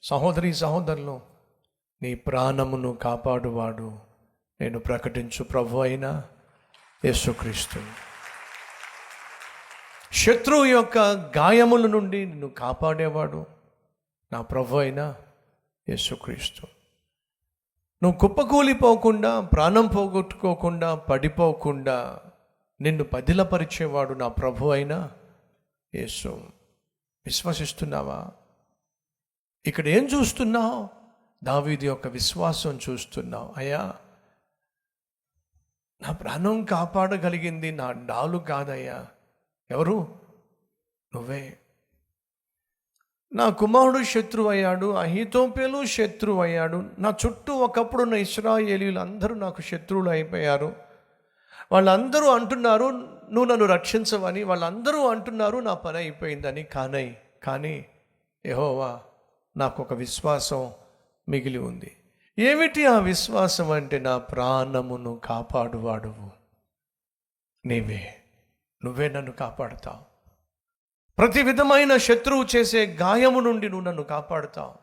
సహోదరి సహోదరులు, నీ ప్రాణమును కాపాడువాడు నేను ప్రకటించు ప్రభు అయిన యేసుక్రీస్తు. శత్రువు యొక్క గాయముల నుండి నిన్ను కాపాడేవాడు నా ప్రభు అయిన యేసుక్రీస్తు. నువ్వు కుప్పకూలిపోకుండా, ప్రాణం పోగొట్టుకోకుండా, పడిపోకుండా నిన్ను పదిలపరిచేవాడు నా ప్రభు అయిన యేసు. విశ్వసిస్తున్నావా? ఇక్కడ ఏం చూస్తున్నావు? దావీదు యొక్క విశ్వాసం చూస్తున్నావు. అయ్యా, నా ప్రాణం కాపాడగలిగింది నా డాలు కాదయ్యా, ఎవరు? నువ్వే. నా కుమారుడు శత్రువు అయ్యాడు, అహీతోపేలు శత్రువు అయ్యాడు. నా చుట్టూ ఒకప్పుడు ఉన్న ఇశ్రాయేలీయులు అందరూ నాకు శత్రువులు అయిపోయారు. వాళ్ళందరూ అంటున్నారు నువ్వు నన్ను రక్షించవని, వాళ్ళందరూ అంటున్నారు నా పని అయిపోయిందని. కానీ యెహోవా నాకు ఒక విశ్వాసం మిగిలి ఉంది. ఏమిటి ఆ విశ్వాసం అంటే, నా ప్రాణమును కాపాడువాడువు నువ్వే నన్ను కాపాడుతావు. ప్రతి విధమైన శత్రువు చేసే గాయము నుండి నువ్వు నన్ను కాపాడుతావు.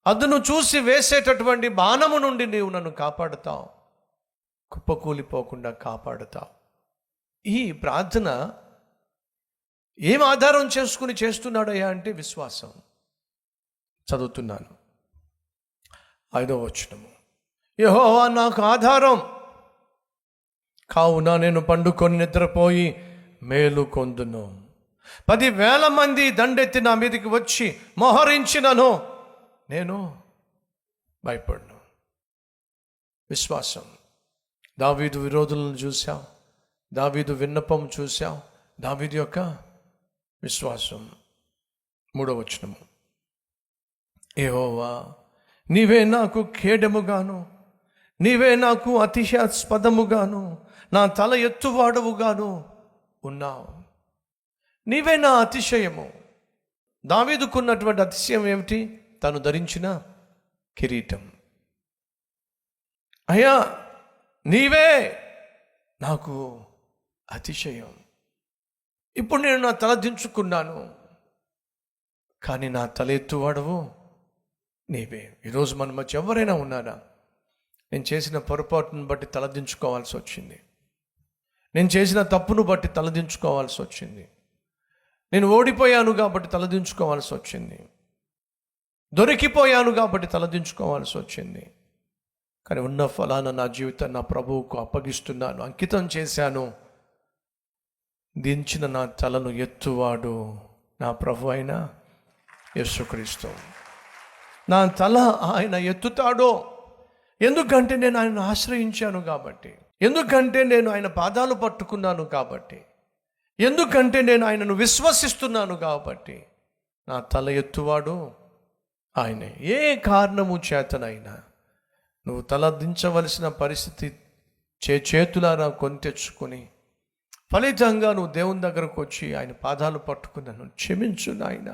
అదును చూసి వేసేటటువంటి బాణము నుండి నీవు నన్ను కాపాడుతావు. కుప్పకూలిపోకుండా కాపాడుతావు. ఈ ప్రార్థన ఏం ఆధారం చేసుకుని చేస్తున్నాడయ్యా అంటే విశ్వాసం. చదువుతున్నాను 5వ వచనము. యెహోవా నాకు ఆధారం కావున నేను పండుకొని నిద్రపోయి మేలు కొందును. 10,000 మంది దండెత్తి నా మీదకి వచ్చి మోహరించినను నేను భయపడను. విశ్వాసం. దావీదు విరోధులను చూశాం, దావీదు విన్నపం చూశాం, దావీదు యొక్క విశ్వాసం. 3వ వచనము. యెహోవా నీవే నాకు ఖేడముగాను, నీవే నాకు అతిశయాస్పదముగాను, నా తల ఎత్తువాడవుగాను ఉన్నావు. నీవే నా అతిశయము. దావీదుకున్నటువంటి అతిశయం ఏమిటి? తను ధరించిన కిరీటం. అయ్యా, నీవే నాకు అతిశయం. ఇప్పుడు నేను నా తల దించుకున్నాను, కానీ నా తల ఎత్తువాడవు నీవే. ఈరోజు మన మధ్య ఎవరైనా ఉన్నారా? నేను చేసిన పొరపాటును బట్టి తలదించుకోవాల్సి వచ్చింది, నేను చేసిన తప్పును బట్టి తలదించుకోవాల్సి వచ్చింది, నేను ఓడిపోయాను కాబట్టి తలదించుకోవాల్సి వచ్చింది, దొరికిపోయాను కాబట్టి తలదించుకోవాల్సి వచ్చింది. కానీ ఉన్న ఫలాన నా జీవితాన్ని నా ప్రభువుకు అప్పగిస్తున్నాను, అంకితం చేశాను. దించిన నా తలను ఎత్తువాడు నా ప్రభు అయిన యేసుక్రీస్తు. నా తల ఆయన ఎత్తుతాడో, ఎందుకంటే నేను ఆయన ఆశ్రయించాను కాబట్టి, ఎందుకంటే నేను ఆయన పాదాలు పట్టుకున్నాను కాబట్టి, ఎందుకంటే నేను ఆయనను విశ్వసిస్తున్నాను కాబట్టి. నా తల ఎత్తువాడు ఆయనే. ఏ కారణము చేతనైనా నువ్వు తల దించవలసిన పరిస్థితి చేతులారా కొని తెచ్చుకొని ఫలితంగా నువ్వు దేవుని దగ్గరకు వచ్చి ఆయన పాదాలు పట్టుకున్నాను, క్షమించు నాయన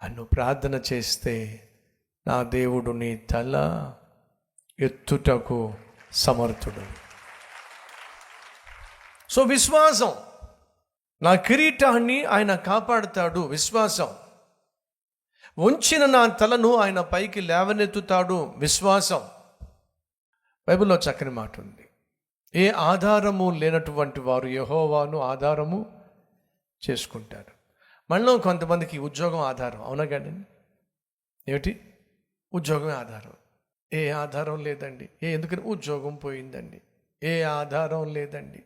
అని నువ్వు ప్రార్థన చేస్తే నా దేవుడు నీ తల ఎత్తుటకు సమర్థుడు. సో విశ్వాసం. నా కిరీటాన్ని ఆయన కాపాడుతాడు. విశ్వాసం. ఉంచిన నా తలను ఆయన పైకి లేవనెత్తుతాడు. విశ్వాసం. బైబిల్లో చక్కని మాట ఉంది. ఏ ఆధారము లేనటువంటి వారు యెహోవాను ఆధారము చేసుకుంటారు. మనలో కొంతమందికి ఉద్యోగం ఆధారం, అవునా కానీ? ఏమిటి? ఉద్యోగమే ఆధారం. ఏ ఆధారం లేదండి. ఎందుకని? ఉద్యోగం పోయిందండి. ఏ ఆధారం లేదండి.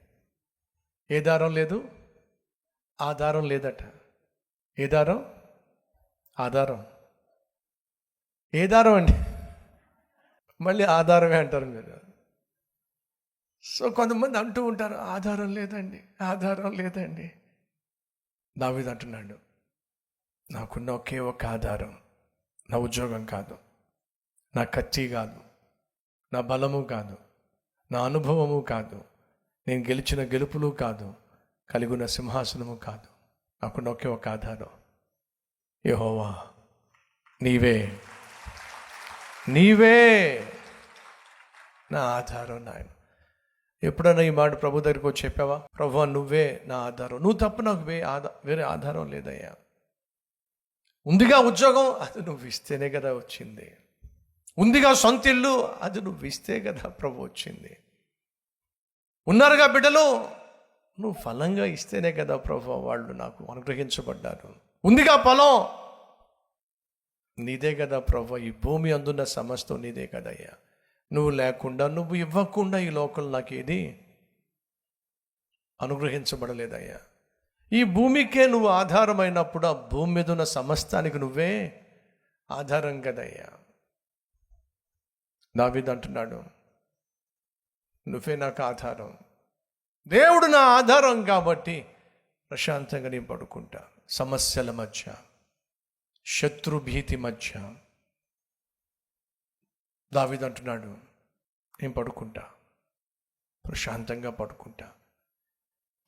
ఏ దారం లేదు? ఆధారం లేదట. ఏ దారం? ఆధారం. ఏ దారం అండి? మళ్ళీ ఆధారమే అంటారు మీరు. సో కొంతమంది అంటూ ఉంటారు ఆధారం లేదండి, ఆధారం లేదండి. దావీదు అంటున్నాడు, నాకున్న ఒకే ఒక ఆధారం నా ఉద్యోగం కాదు, నా కత్తి కాదు, నా బలము కాదు, నా అనుభవము కాదు, నేను గెలిచిన గెలుపులు కాదు, కలిగిన సింహాసనము కాదు. నాకున్న ఒకే ఒక ఆధారం యెహోవా. నీవే నా ఆధారం నాయన. ఎప్పుడైనా ఈ మాట ప్రభు దగ్గరికి వచ్చి చెప్పావా? ప్రభువా నువ్వే నా ఆధారం, నువ్వు తప్ప నాకు వేరే ఆధారం లేదయ్యా. ఉందిగా ఉద్యోగం, అది నువ్వు ఇస్తేనే కదా వచ్చింది. ఉందిగా సొంత ఇల్లు, అది నువ్వు ఇస్తే కదా ప్రభు వచ్చింది. ఉన్నారుగా బిడ్డలు, నువ్వు ఫలంగా ఇస్తేనే కదా ప్రభు వాళ్ళు నాకు అనుగ్రహించబడ్డారు. ఉందిగా పొలం, నీదే కదా ప్రభు. ఈ భూమి అందున్న సమస్తం నీదే కదయ్యా. నువ్వు లేకుండా, నువ్వు ఇవ్వకుండా ఈ లోకల్ నాకేది అనుగ్రహించబడలేదయ్యా. ఈ భూమికే నువ్వు ఆధారమైనప్పుడు ఆ భూమి మీద ఉన్న సమస్తానికి నువ్వే ఆధారం కదయ్యా. దావీదు అంటున్నాడు, నువ్వే నాకు ఆధారం. దేవుడు నా ఆధారం కాబట్టి ప్రశాంతంగా నేను పడుకుంటా. సమస్యల మధ్య, శత్రు భీతి మధ్య దావీదు అంటున్నాడు, నేను పడుకుంటా, ప్రశాంతంగా పడుకుంటా.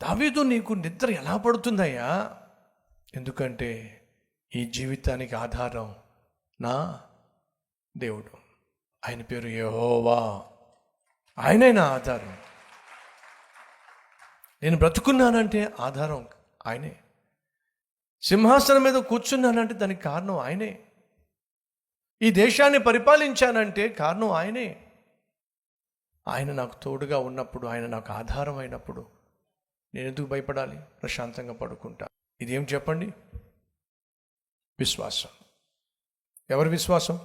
దావీదు, నీకు నిద్ర ఎలా పడుతుందయ్యా? ఎందుకంటే ఈ జీవితానికి ఆధారం నా దేవుడు. ఆయన పేరు యెహోవా. ఆయనే నా ఆధారం. నేను బ్రతుకున్నానంటే ఆధారం ఆయనే. సింహాసనం మీద కూర్చున్నానంటే దానికి కారణం ఆయనే. ఈ దేశాన్ని పరిపాలించానంటే కారణం ఆయనే. ఆయన నాకు తోడుగా ఉన్నప్పుడు, ఆయన నాకు ఆధారం అయినప్పుడు నేను ఎందుకు భయపడాలి? ప్రశాంతంగా పడుకుంటా. ఇదేం చెప్పండి? విశ్వాసం. ఎవరి విశ్వాసం?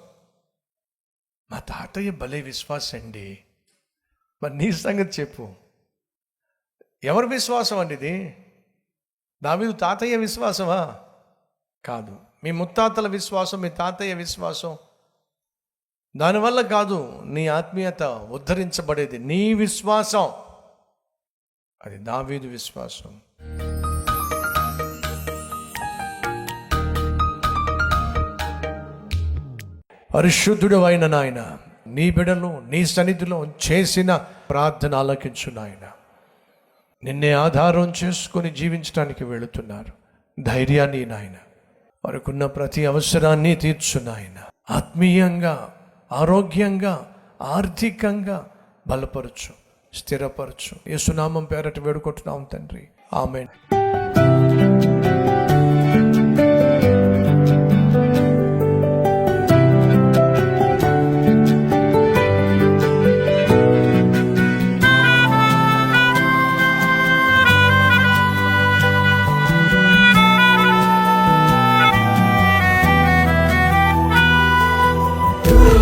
మా తాతయ్య భలే విశ్వాసం అండి. మరి నీ సంగతి చెప్పు. ఎవరి విశ్వాసం అండి ఇది? దావీదు తాతయ్య విశ్వాసమా? కాదు. మీ ముత్తాతల విశ్వాసం, మీ తాతయ్య విశ్వాసం, దానివల్ల కాదు నీ ఆత్మీయత ఉద్ధరించబడేది. నీ విశ్వాసం, అది దావీదు విశ్వాసం. పరిశుద్ధుడు అయిన నాయన, నీ బిడ్డలు నీ సన్నిధిలో చేసిన ప్రార్థన ఆలకించు నాయన. నిన్నే ఆధారం చేసుకొని జీవించడానికి వెళుతున్నారు. ధైర్యాన్ని నాయన, వారికున్న ప్రతి అవసరాన్ని తీర్చు నాయన. ఆత్మీయంగా, ఆరోగ్యంగా, ఆర్థికంగా బలపరచు, స్థిరపరచు. యేసునామం పేరట వేడుకుంటున్నాం తండ్రి, ఆమేన్.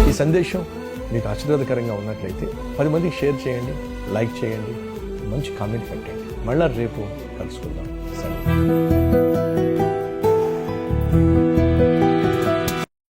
ఈ సందేశం మీకు ఆశీర్వాదకరంగా ఉన్నట్లయితే 10 మందికి షేర్ చేయండి, లైక్ చేయండి, మంచి కామెంట్ పెట్టండి. మళ్ళా రేపు కలుసుకుందాం. సరే.